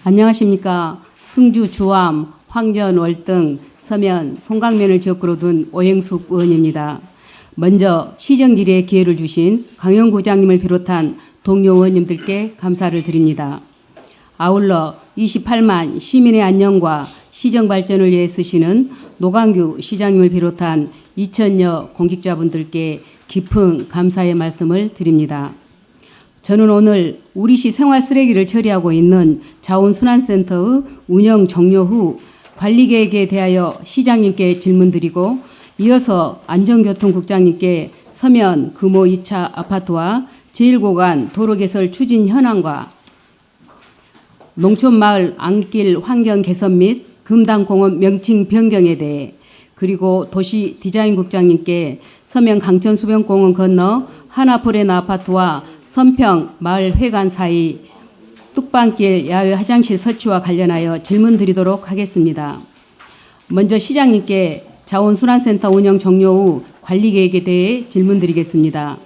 안녕하십니까. 승주 주암, 황전 월등, 서면, 송강면을 지역구로 둔 오행숙 의원입니다. 먼저 시정질의의 기회를 주신 강영구장님을 비롯한 동료 의원님들께 감사를 드립니다. 아울러 28만 시민의 안녕과 시정 발전을 위해 쓰시는 노광규 시장님을 비롯한 2천여 공직자분들께 깊은 감사의 말씀을 드립니다. 저는 오늘 우리시 생활 쓰레기를 처리하고 있는 자원순환센터의 운영 종료 후 관리계획에 대하여 시장님께 질문드리고 이어서 안전교통국장님께 서면 금호 2차 아파트와 제1고간 도로개설 추진 현황과 농촌마을 안길 환경 개선 및 금당공원 명칭 변경에 대해 그리고 도시디자인국장님께 서면 강천수변공원 건너 하나포레나 아파트와 선평 마을 회관 사이 뚝방길 야외 화장실 설치와 관련하여 질문드리도록 하겠습니다. 먼저 시장님께 자원순환센터 운영 종료 후 관리계획에 대해 질문드리겠습니다.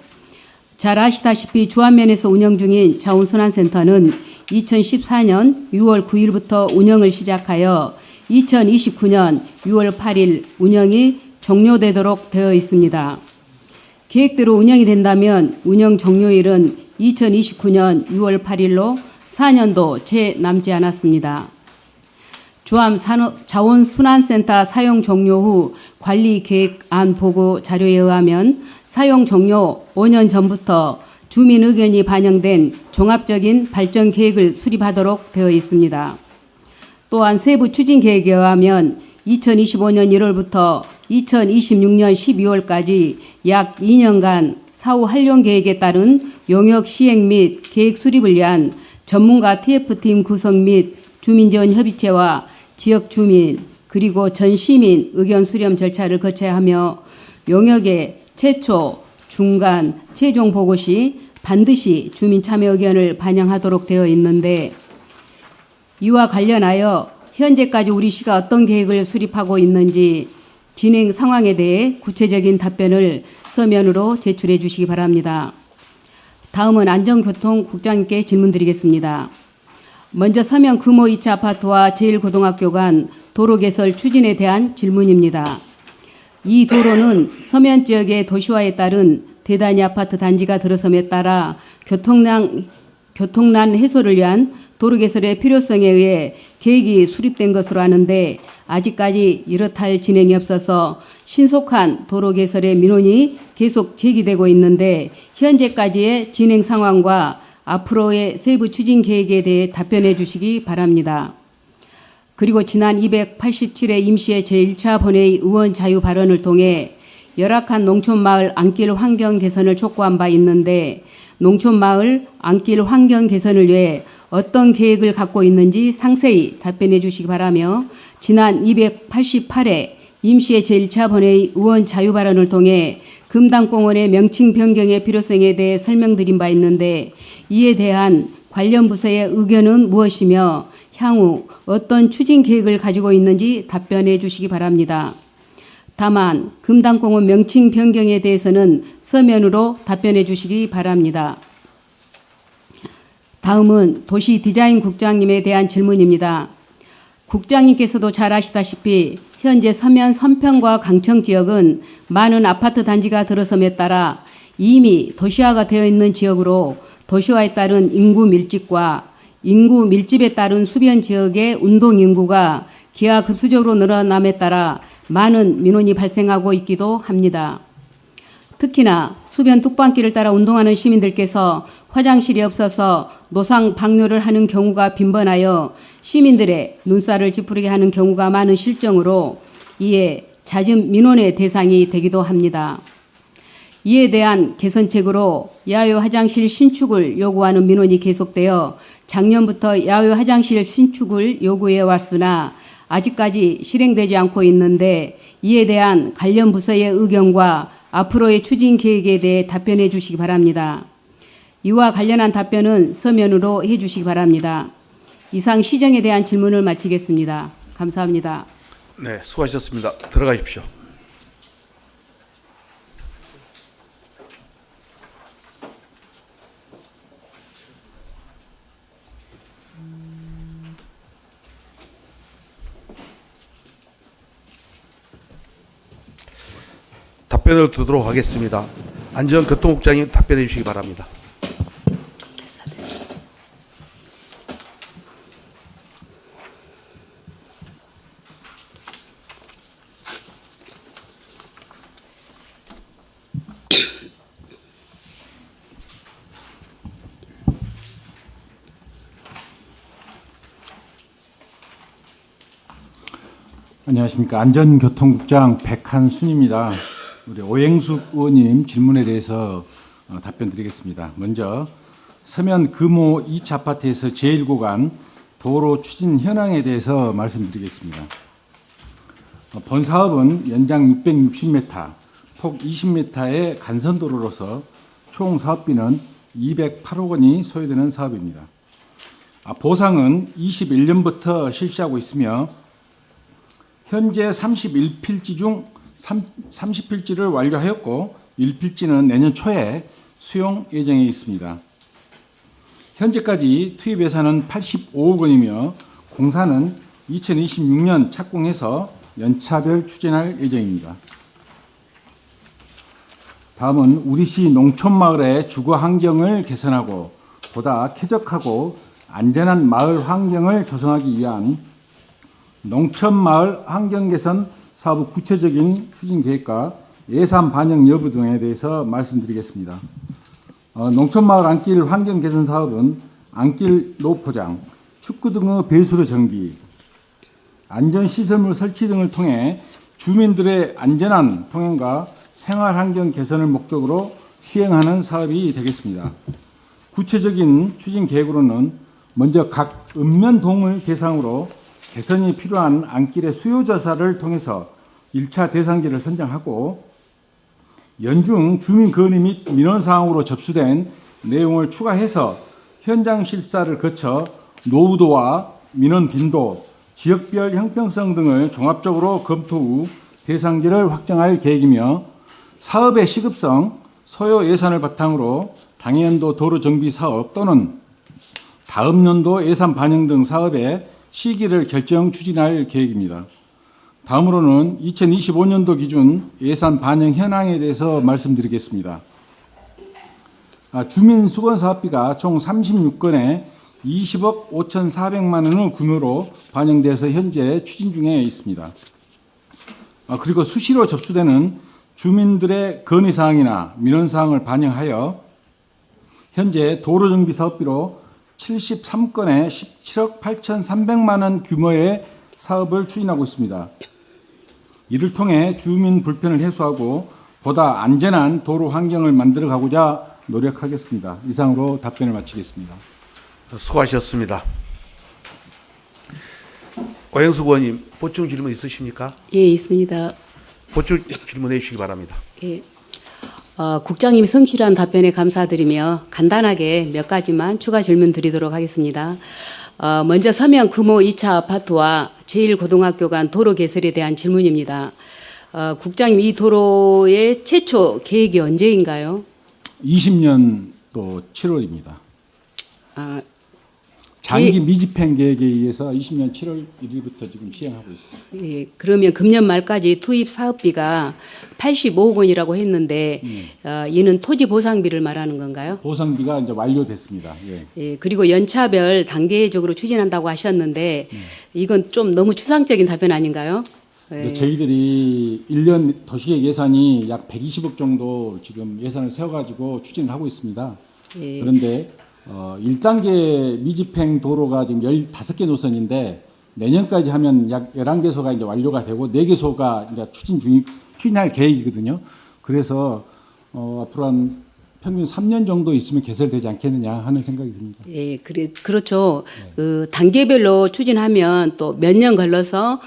잘 아시다시피 주안면에서 운영 중인 자원순환센터는 2014년 6월 9일부터 운영을 시작하여 2029년 6월 8일 운영이 종료되도록 되어 있습니다. 계획대로 운영이 된다면 운영 종료일은 2029년 6월 8일로 4년도 채 남지 않았습니다. 주암 자원순환센터 사용 종료 후 관리계획안 보고 자료에 의하면 사용 종료 5년 전부터 주민 의견이 반영된 종합적인 발전 계획을 수립하도록 되어 있습니다. 또한 세부 추진 계획에 의하면 2025년 1월부터 2026년 12월까지 약 2년간 사후 활용 계획에 따른 용역 시행 및 계획 수립을 위한 전문가 TF팀 구성 및 주민지원 협의체와 지역 주민 그리고 전 시민 의견 수렴 절차를 거쳐야 하며 용역의 최초, 중간, 최종 보고 시 반드시 주민 참여 의견을 반영하도록 되어 있는데 이와 관련하여 현재까지 우리 시가 어떤 계획을 수립하고 있는지 진행 상황에 대해 구체적인 답변을 서면으로 제출해 주시기 바랍니다. 다음은 안전교통국장님께 질문드리겠습니다. 먼저 서면 금호 2차 아파트와 제1고등학교 간 도로 개설 추진에 대한 질문입니다. 이 도로는 서면 지역의 도시화에 따른 대단위 아파트 단지가 들어섬에 따라 교통난 해소를 위한 도로 개설의 필요성에 의해 계획이 수립된 것으로 아는데 아직까지 이렇할 진행이 없어서 신속한 도로 개설의 민원이 계속 제기되고 있는데 현재까지의 진행 상황과 앞으로의 세부 추진 계획에 대해 답변해 주시기 바랍니다. 그리고 지난 287회 임시의 제1차 본회의 의원 자유 발언을 통해 열악한 농촌마을 안길 환경 개선을 촉구한 바 있는데 농촌마을 안길 환경 개선을 위해 어떤 계획을 갖고 있는지 상세히 답변해 주시기 바라며 지난 288회 임시의 제1차 본회의 의원 자유 발언을 통해 금당공원의 명칭 변경의 필요성에 대해 설명드린 바 있는데 이에 대한 관련 부서의 의견은 무엇이며 향후 어떤 추진 계획을 가지고 있는지 답변해 주시기 바랍니다. 다만 금당공원 명칭 변경에 대해서는 서면으로 답변해 주시기 바랍니다. 다음은 도시디자인국장님에 대한 질문입니다. 국장님께서도 잘 아시다시피 현재 서면 선평과 강청 지역은 많은 아파트 단지가 들어섬에 따라 이미 도시화가 되어 있는 지역으로 도시화에 따른 인구 밀집과 인구 밀집에 따른 수변 지역의 운동 인구가 기하급수적으로 늘어남에 따라 많은 민원이 발생하고 있기도 합니다. 특히나 수변 뚝방길을 따라 운동하는 시민들께서 화장실이 없어서 노상 방뇨를 하는 경우가 빈번하여 시민들의 눈살을 찌푸리게 하는 경우가 많은 실정으로 이에 잦은 민원의 대상이 되기도 합니다. 이에 대한 개선책으로 야외 화장실 신축을 요구하는 민원이 계속되어 작년부터 야외 화장실 신축을 요구해 왔으나 아직까지 실행되지 않고 있는데 이에 대한 관련 부서의 의견과 앞으로의 추진 계획에 대해 답변해 주시기 바랍니다. 이와 관련한 답변은 서면으로 해 주시기 바랍니다. 이상 시정에 대한 질문을 마치겠습니다. 감사합니다. 네, 수고하셨습니다. 들어가십시오. 답변을 듣도록 하겠습니다. 안전교통국장님 답변해 주시기 바랍니다. 안녕하십니까. 안전교통국장 백한순입니다. 우리 오행숙 의원님 질문에 대해서 답변 드리겠습니다. 먼저 서면 금호 2차 아파트에서 제1구간 도로 추진 현황에 대해서 말씀드리겠습니다. 본 사업은 연장 660m, 폭 20m의 간선도로로서 총 사업비는 208억 원이 소요되는 사업입니다. 보상은 21년부터 실시하고 있으며 현재 31필지 중 30필지를 완료하였고 1필지는 내년 초에 수용 예정에 있습니다. 현재까지 투입 예산은 85억 원이며 공사는 2026년 착공해서 연차별 추진할 예정입니다. 다음은 우리시 농촌마을의 주거 환경을 개선하고 보다 쾌적하고 안전한 마을 환경을 조성하기 위한 농촌마을 환경개선 사업 구체적인 추진 계획과 예산 반영 여부 등에 대해서 말씀드리겠습니다. 농촌마을 안길 환경개선 사업은 안길 노포장, 축구 등의 배수로 정비, 안전시설물 설치 등을 통해 주민들의 안전한 통행과 생활환경 개선을 목적으로 시행하는 사업이 되겠습니다. 구체적인 추진 계획으로는 먼저 각 읍면동을 대상으로 개선이 필요한 안길의 수요조사를 통해서 1차 대상지를 선정하고 연중 주민 건의 및 민원사항으로 접수된 내용을 추가해서 현장 실사를 거쳐 노후도와 민원 빈도, 지역별 형평성 등을 종합적으로 검토 후 대상지를 확정할 계획이며 사업의 시급성, 소요 예산을 바탕으로 당해연도 도로정비 사업 또는 다음 연도 예산 반영 등 사업의 시기를 결정 추진할 계획입니다. 다음으로는 2025년도 기준 예산 반영 현황에 대해서 말씀드리겠습니다. 주민수건사업비가 총 36건에 20억 5,400만 원의 규모로 반영돼서 현재 추진 중에 있습니다. 그리고 수시로 접수되는 주민들의 건의사항이나 민원사항을 반영하여 현재 도로정비 사업비로 73건에 17억 8,300만 원 규모의 사업을 추진하고 있습니다. 이를 통해 주민 불편을 해소하고 보다 안전한 도로 환경을 만들어가고자 노력하겠습니다. 이상으로 답변을 마치겠습니다. 수고하셨습니다. 오행숙 의원님, 보충 질문 있으십니까? 예, 있습니다. 보충 질문해 주시기 바랍니다. 예. 국장님 성실한 답변에 감사드리며 간단하게 몇 가지만 추가 질문 드리도록 하겠습니다. 먼저 서면 금호 2차 아파트와 제1고등학교 간 도로 개설에 대한 질문입니다. 국장님, 이 도로의 최초 계획이 언제인가요? 20년도 7월입니다. 장기 미집행 계획에 의해서 20년 7월 1일부터 지금 시행하고 있습니다. 예, 그러면 금년 말까지 투입 사업비가 85억 원이라고 했는데 이는 토지 보상비를 말하는 건가요? 보상비가 이제 완료됐습니다. 예. 예, 그리고 연차별 단계적으로 추진한다고 하셨는데 이건 좀 너무 추상적인 답변 아닌가요? 예. 저희들이 1년 도시계획 예산이 약 120억 정도 지금 예산을 세워가지고 추진을 하고 있습니다. 예. 그런데 1단계 미집행 도로가 지금 15개 노선인데 내년까지 하면 약 11개소가 이제 완료가 되고 4개소가 이제 추진할 계획이거든요. 그래서 앞으로 한 평균 3년 정도 있으면 개설되지 않겠느냐 하는 생각이 듭니다. 예, 그렇죠. 네. 그 단계별로 추진하면 또 몇 년 걸러서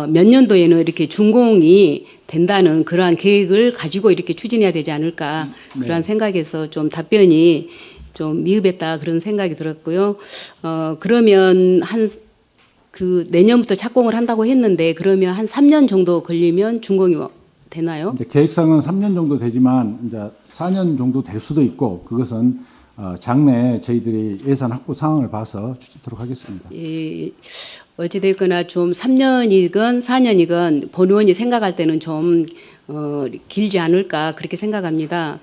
몇 년도에는 이렇게 준공이 된다는 그러한 계획을 가지고 이렇게 추진해야 되지 않을까 그러한 생각에서 좀 답변이 좀 미흡했다 그런 생각이 들었고요. 그러면 그 내년부터 착공을 한다고 했는데 그러면 한 3년 정도 걸리면 준공이 되나요? 이제 계획상은 3년 정도 되지만 이제 4년 정도 될 수도 있고 그것은 장내 저희들이 예산 확보 상황을 봐서 추진토록 하겠습니다. 예, 어찌됐거나 좀 3년이건 4년이건 본 의원이 생각할 때는 좀 길지 않을까 그렇게 생각합니다.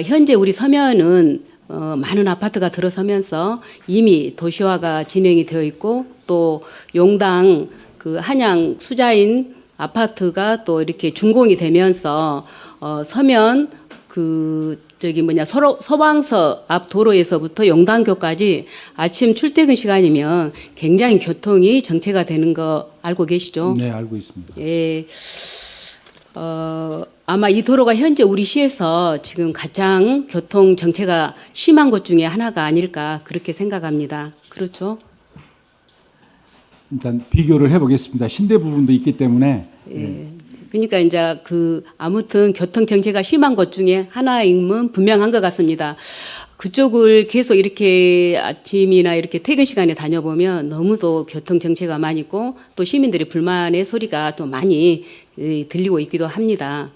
현재 우리 서면은 많은 아파트가 들어서면서 이미 도시화가 진행이 되어 있고 또 용당 그 한양 수자인 아파트가 또 이렇게 준공이 되면서 서면 서방서 앞 도로에서부터 용당교까지 아침 출퇴근 시간이면 굉장히 교통이 정체가 되는 거 알고 계시죠? 네, 알고 있습니다. 예. 아마 이 도로가 현재 우리 시에서 지금 가장 교통 정체가 심한 곳 중에 하나가 아닐까 그렇게 생각합니다. 그렇죠? 일단 비교를 해보겠습니다. 신대 부분도 있기 때문에 예. 그러니까 이제 아무튼 교통 정체가 심한 것 중에 하나임은 분명한 것 같습니다. 그쪽을 계속 이렇게 아침이나 이렇게 퇴근 시간에 다녀보면 너무도 교통 정체가 많이 있고 또 시민들의 불만의 소리가 또 많이 들리고 있기도 합니다.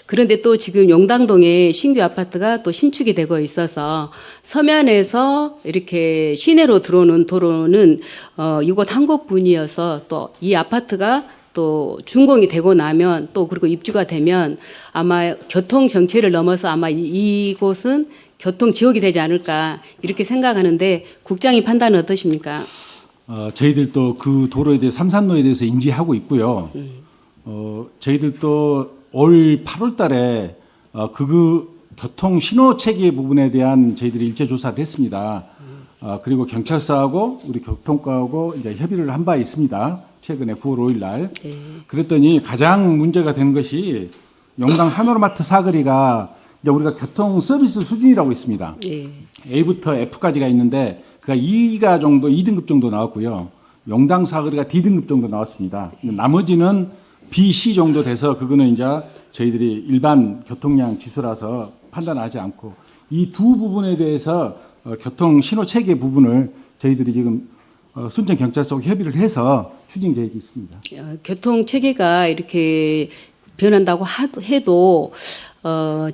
그런데 또 지금 용당동에 신규 아파트가 또 신축이 되고 있어서 서면에서 이렇게 시내로 들어오는 도로는 이곳 한 곳뿐이어서 또 이 아파트가 또 준공이 되고 나면 또 그리고 입주가 되면 아마 교통 정체를 넘어서 아마 이곳은 교통 지역이 되지 않을까 이렇게 생각하는데 국장의 판단은 어떠십니까? 저희들도 그 도로에 대해 삼산로에 대해서 인지하고 있고요. 저희들도 올 8월 달에 그 교통 신호 체계 부분에 대한 저희들이 일제 조사를 했습니다. 그리고 경찰서하고 우리 교통과하고 이제 협의를 한 바 있습니다. 최근에 9월 5일 날. 그랬더니 가장 문제가 되는 것이 용당 하노라마트 사거리가 이제 우리가 교통 서비스 수준이라고 있습니다. A부터 F까지가 있는데 그가 2가 정도 2등급 정도 나왔고요. 용당 사거리가 D등급 정도 나왔습니다. 나머지는 B, C 정도 돼서 그거는 이제 저희들이 일반 교통량 지수라서 판단하지 않고 이 두 부분에 대해서 교통 신호 체계 부분을 저희들이 지금 순천 경찰서 협의를 해서 추진 계획이 있습니다. 교통 체계가 이렇게 변한다고 해도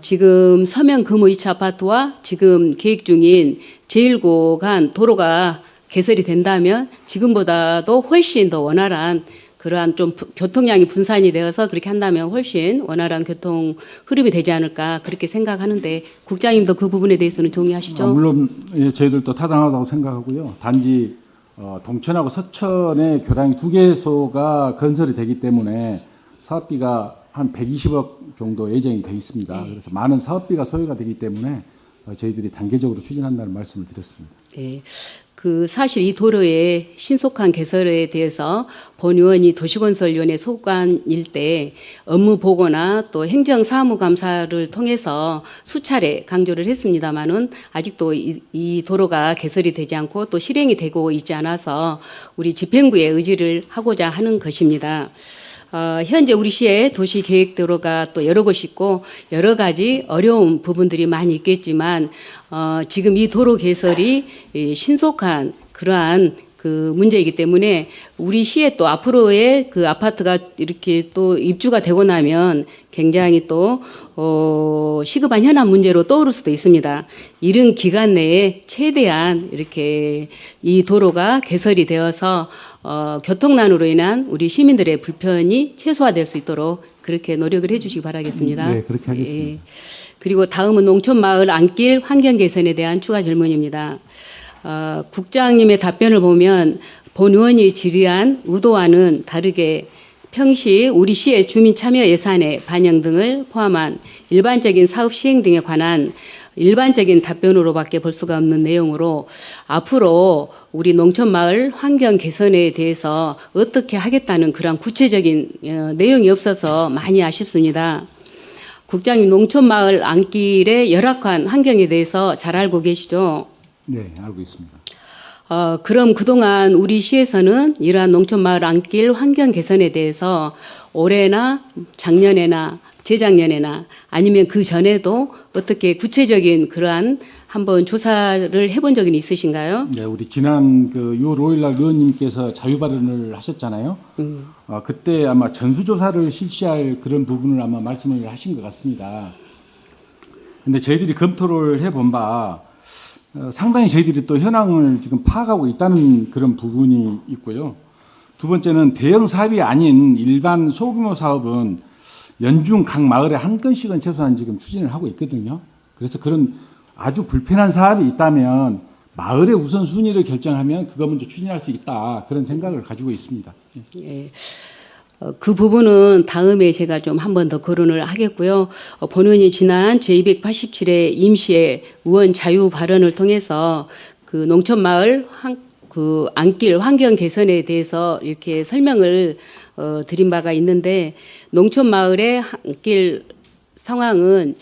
지금 서면 금호 2차 아파트와 지금 계획 중인 제1구간 도로가 개설이 된다면 지금보다도 훨씬 더 원활한 그러한 좀 교통량이 분산이 되어서 그렇게 한다면 훨씬 원활한 교통 흐름이 되지 않을까 그렇게 생각하는데 국장님도 그 부분에 대해서는 동의하시죠? 물론 저희들도 타당하다고 생각하고요. 단지 동천하고 서천의 교량이 2개소가 건설이 되기 때문에 사업비가 한 120억 정도 예정이 되어 있습니다. 그래서 많은 사업비가 소요가 되기 때문에 저희들이 단계적으로 추진한다는 말씀을 드렸습니다. 네. 사실 이 도로의 신속한 개설에 대해서 본 의원이 도시건설위원회 소관일 때 업무 보고나 또 행정사무감사를 통해서 수차례 강조를 했습니다마는 아직도 이 도로가 개설이 되지 않고 또 실행이 되고 있지 않아서 우리 집행부의 의지를 하고자 하는 것입니다. 현재 우리 시의 도시계획도로가 또 여러 곳이 있고 여러 가지 어려운 부분들이 많이 있겠지만 지금 이 도로 개설이 신속한 그러한 그 문제이기 때문에 우리 시에 또 앞으로의 그 아파트가 이렇게 또 입주가 되고 나면 굉장히 또 시급한 현안 문제로 떠오를 수도 있습니다. 이른 기간 내에 최대한 이렇게 이 도로가 개설이 되어서 교통난으로 인한 우리 시민들의 불편이 최소화될 수 있도록 그렇게 노력을 해주시기 바라겠습니다. 네, 그렇게 하겠습니다. 그리고 다음은 농촌마을 안길 환경 개선에 대한 추가 질문입니다. 국장님의 답변을 보면 본 의원이 질의한 의도와는 다르게 평시 우리 시의 주민 참여 예산의 반영 등을 포함한 일반적인 사업 시행 등에 관한 일반적인 답변으로밖에 볼 수가 없는 내용으로 앞으로 우리 농촌마을 환경 개선에 대해서 어떻게 하겠다는 그런 구체적인 내용이 없어서 많이 아쉽습니다. 국장님, 농촌마을 안길의 열악한 환경에 대해서 잘 알고 계시죠? 네, 알고 있습니다. 그럼 그동안 우리 시에서는 이러한 농촌마을 안길 환경 개선에 대해서 올해나 작년에나 재작년에나 아니면 그 전에도 어떻게 구체적인 그러한 한번 조사를 해본 적은 있으신가요? 네, 우리 지난 6월 5일 날 의원님께서 자유발언을 하셨잖아요. 그때 아마 전수조사를 실시할 그런 부분을 아마 말씀을 하신 것 같습니다. 근데 저희들이 검토를 해본 바 상당히 저희들이 또 현황을 지금 파악하고 있다는 그런 부분이 있고요. 두 번째는 대형 사업이 아닌 일반 소규모 사업은 연중 각 마을에 한 건씩은 최소한 지금 추진을 하고 있거든요. 그래서 그런 아주 불편한 사업이 있다면 마을의 우선순위를 결정하면 그거 먼저 추진할 수 있다. 그런 생각을 가지고 있습니다. 예. 그 부분은 다음에 제가 좀 한 번 더 거론을 하겠고요. 본원이 지난 제287회 임시의 의원 자유 발언을 통해서 그 농촌마을 그 안길 환경 개선에 대해서 이렇게 설명을 드린 바가 있는데 농촌마을의 안길 상황은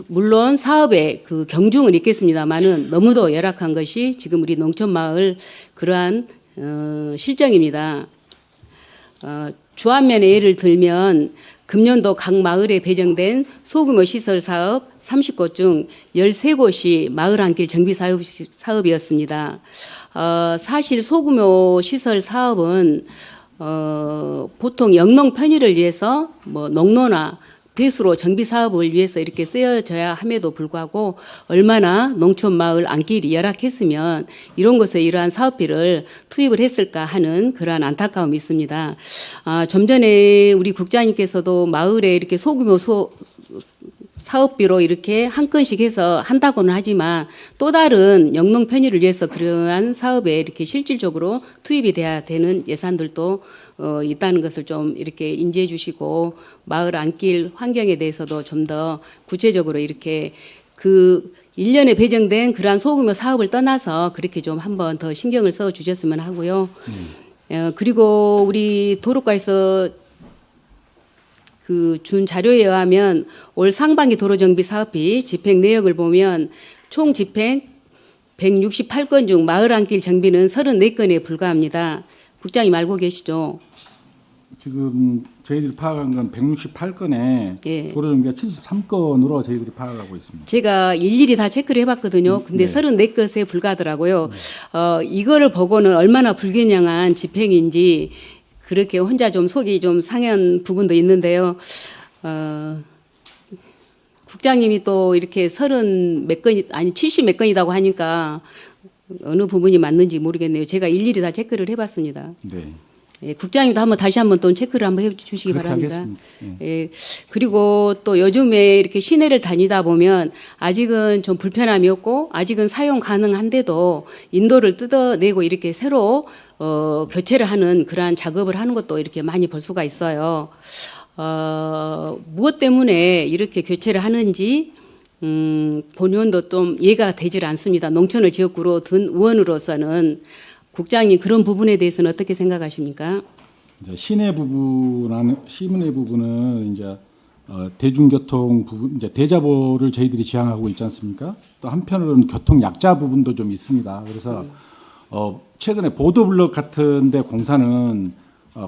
물론 사업에 그 경중은 있겠습니다만은 너무도 열악한 것이 지금 우리 농촌마을 그러한 실정입니다. 주안면의 예를 들면 금년도 각 마을에 배정된 소규모 시설 사업 30곳 중 13곳이 마을 안길 정비 사업이었습니다. 사실 소규모 시설 사업은 보통 영농 편의를 위해서 뭐 농로나 배수로 정비 사업을 위해서 이렇게 쓰여져야 함에도 불구하고 얼마나 농촌 마을 안길이 열악했으면 이런 곳에 이러한 사업비를 투입을 했을까 하는 그러한 안타까움이 있습니다. 좀 전에 우리 국장님께서도 마을에 이렇게 소규모 사업비로 이렇게 한 건씩 해서 한다고는 하지만 또 다른 영농 편의를 위해서 그러한 사업에 이렇게 실질적으로 투입이 돼야 되는 예산들도 있다는 것을 좀 이렇게 인지해 주시고 마을 안길 환경에 대해서도 좀 더 구체적으로 이렇게 그 1년에 배정된 그러한 소규모 사업을 떠나서 그렇게 좀 한번 더 신경을 써 주셨으면 하고요. 그리고 우리 도로과에서 그 준 자료에 의하면 올 상반기 도로정비 사업비 집행 내역을 보면 총 집행 168건 중 마을 안길 정비는 34건에 불과합니다. 국장님 알고 계시죠? 지금 저희들이 파악한 건 168건에 예. 도로정비가 73건으로 저희들이 파악하고 있습니다. 제가 일일이 다 체크를 해봤거든요. 근데 네. 34건에 불과하더라고요. 이거를 보고는 얼마나 불균형한 집행인지 그렇게 혼자 좀 속이 좀 상한 부분도 있는데요. 국장님이 또 이렇게 30몇 건이 아니 70몇 건이라고 하니까 어느 부분이 맞는지 모르겠네요. 제가 일일이 다 체크를 해봤습니다. 네. 예, 국장님도 한번 다시 한번 또 체크를 한번 해주시기 그렇게 바랍니다. 하겠습니다. 예, 그리고 또 요즘에 이렇게 시내를 다니다 보면 아직은 좀 불편함이 없고 아직은 사용 가능한데도 인도를 뜯어내고 이렇게 새로 교체를 하는 그러한 작업을 하는 것도 이렇게 많이 볼 수가 있어요. 무엇 때문에 이렇게 교체를 하는지 본의원도 좀 이해가 되질 않습니다. 농촌을 지역구로 든 의원으로서는 국장님 그런 부분에 대해서는 어떻게 생각하십니까? 이제 시내 부분은 이제 대중교통 부분 이제 대자보를 저희들이 지향하고 있지 않습니까? 또 한편으로는 교통 약자 부분도 좀 있습니다. 그래서 최근에 보도블록 같은데 공사는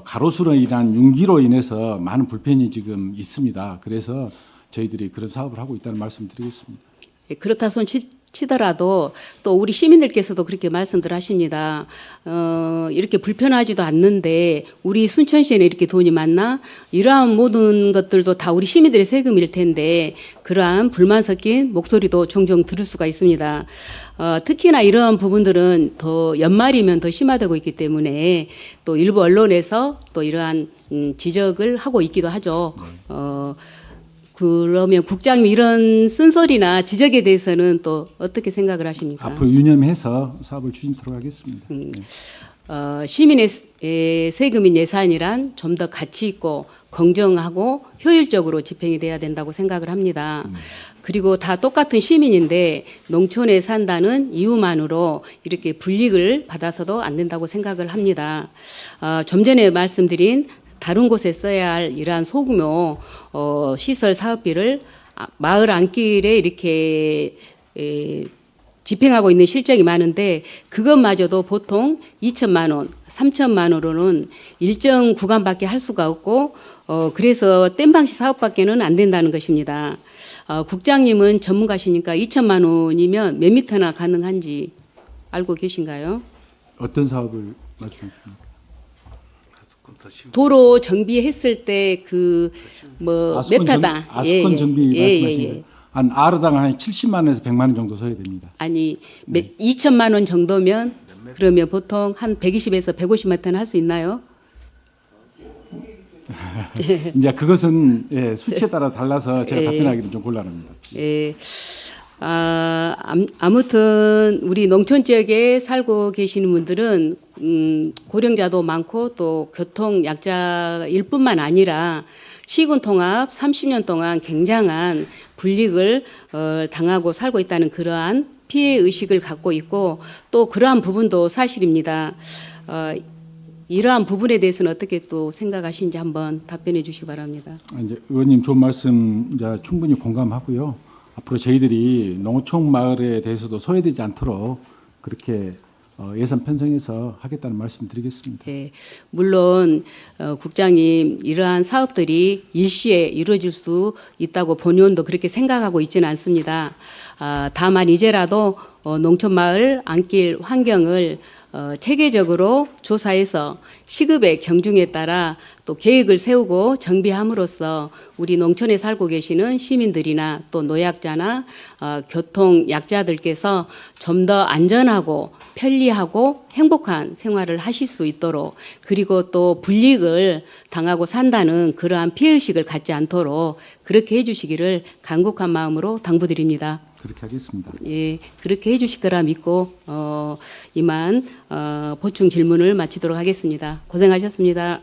가로수로 인한 융기로 인해서 많은 불편이 지금 있습니다. 그래서 저희들이 그런 사업을 하고 있다는 말씀드리겠습니다. 예, 그렇다 손 치더라도 또 우리 시민들께서도 그렇게 말씀들 하십니다. 이렇게 불편하지도 않는데 우리 순천시에는 이렇게 돈이 많나? 이러한 모든 것들도 다 우리 시민들의 세금일 텐데 그러한 불만 섞인 목소리도 종종 들을 수가 있습니다. 특히나 이러한 부분들은 더 연말이면 더 심화되고 있기 때문에 또 일부 언론에서 또 이러한 지적을 하고 있기도 하죠. 그러면 국장님 이런 쓴소리나 지적에 대해서는 또 어떻게 생각을 하십니까? 앞으로 유념해서 사업을 추진토록 하겠습니다. 시민의 세금인 예산이란 좀 더 가치 있고 공정하고 효율적으로 집행이 돼야 된다고 생각을 합니다. 그리고 다 똑같은 시민인데 농촌에 산다는 이유만으로 이렇게 불이익을 받아서도 안 된다고 생각을 합니다. 좀 전에 말씀드린 다른 곳에 써야 할 이러한 소규모 시설 사업비를 마을 안길에 이렇게 집행하고 있는 실정이 많은데 그것마저도 보통 2천만 원, 3천만 원으로는 일정 구간밖에 할 수가 없고 그래서 땜방식 사업밖에는 안 된다는 것입니다. 국장님은 전문가시니까 2천만 원이면 몇 미터나 가능한지 알고 계신가요? 어떤 사업을 말씀하십니까? 도로 정비했을 때 그 뭐 메타다 아스콘 정비 말씀하시는 거예요? 한 아르당 한 70만 원에서 100만 원 정도 써야 됩니다. 아니 2천만 원 정도면 그러면 보통 한 120에서 150만 톤 할 수 있나요? 이제 그것은 예, 수치에 따라 달라서 제가 답변하기는 좀 곤란합니다. 예. 아무튼 우리 농촌 지역에 살고 계시는 분들은 고령자도 많고 또 교통 약자일 뿐만 아니라 시군 통합 30년 동안 굉장한 불이익을 당하고 살고 있다는 그러한 피해 의식을 갖고 있고 또 그러한 부분도 사실입니다. 이러한 부분에 대해서는 어떻게 또 생각하시는지 한번 답변해 주시기 바랍니다. 이제 의원님 좋은 말씀 이제 충분히 공감하고요. 앞으로 저희들이 농촌 마을에 대해서도 소외되지 않도록 그렇게 예산 편성해서 하겠다는 말씀드리겠습니다. 네, 물론 국장님 이러한 사업들이 일시에 이루어질 수 있다고 본의원도 그렇게 생각하고 있지는 않습니다. 다만 이제라도 농촌 마을 안길 환경을 체계적으로 조사해서 시급의 경중에 따라 또 계획을 세우고 정비함으로써 우리 농촌에 살고 계시는 시민들이나 또 노약자나 교통 약자들께서 좀 더 안전하고 편리하고 행복한 생활을 하실 수 있도록 그리고 또 불이익을 당하고 산다는 그러한 피해의식을 갖지 않도록 그렇게 해주시기를 간곡한 마음으로 당부드립니다. 그렇게 하겠습니다. 예, 그렇게 해주실 거라 믿고 이만 보충 질문을 마치도록 하겠습니다. 고생하셨습니다.